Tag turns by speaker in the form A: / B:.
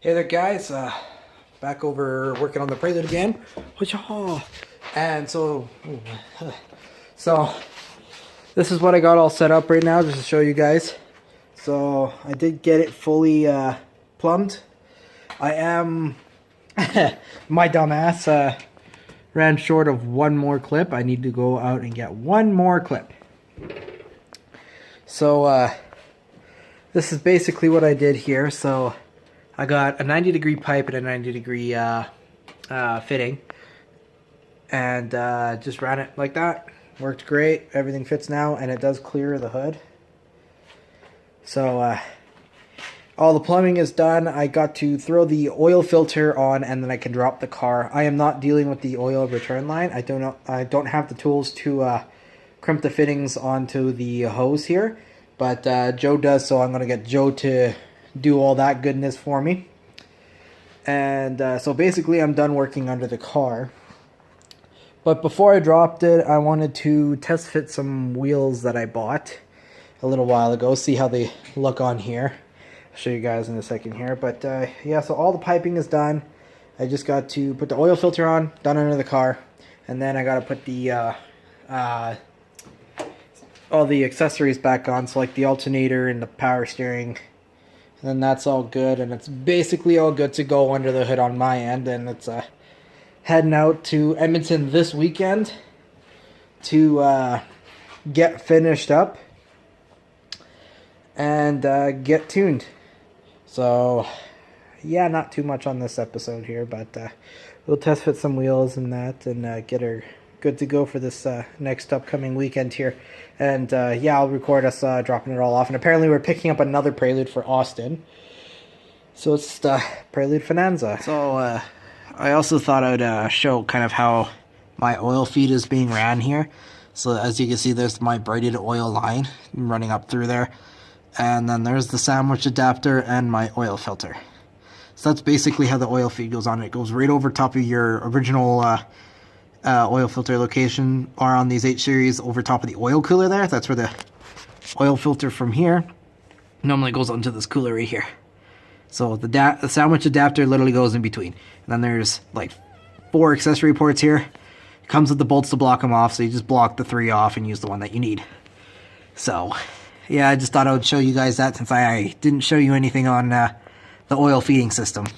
A: Hey there guys, back over working on the Prelude again. And so this is what I got all set up right now just to show you guys. So I did get it fully plumbed. I am my dumbass ran short of one more clip. I need to go out and get one more clip. So this is basically what I did here. So I got a 90-degree pipe and a 90-degree fitting, and just ran it like that. Worked great. Everything fits now, and it does clear the hood. So all the plumbing is done. I got to throw the oil filter on, and then I can drop the car. I am not dealing with the oil return line. I don't have the tools to crimp the fittings onto the hose here, but Joe does, so I'm gonna get Joe to do all that goodness for me. And so basically I'm done working under the car, but before I dropped it I wanted to test fit some wheels that I bought a little while ago, see how they look on here. I'll show you guys in a second here, but yeah, so all the piping is done. I just got to put the oil filter on, done under the car, and then I got to put the all the accessories back on, so like the alternator and the power steering. And then that's all good, and it's basically all good to go under the hood on my end. And it's heading out to Edmonton this weekend to get finished up and get tuned. So yeah, not too much on this episode here, but we'll test fit some wheels and that, and get her good to go for this next upcoming weekend here. And yeah, I'll record us dropping it all off. And apparently we're picking up another Prelude for Austin, so it's the Prelude Finanza. So I also thought I would show kind of how my oil feed is being ran here. So as you can see, there's my braided oil line running up through there, and then there's the sandwich adapter and my oil filter. So that's basically how the oil feed goes on. It goes right over top of your original oil filter location, or on these 8 series over top of the oil cooler there. That's where the oil filter from here normally goes onto this cooler right here. So the sandwich adapter literally goes in between. And then there's like 4 accessory ports here. It comes with the bolts to block them off, so you just block the 3 off and use the one that you need. So yeah, I just thought I would show you guys that, since I didn't show you anything on the oil feeding system.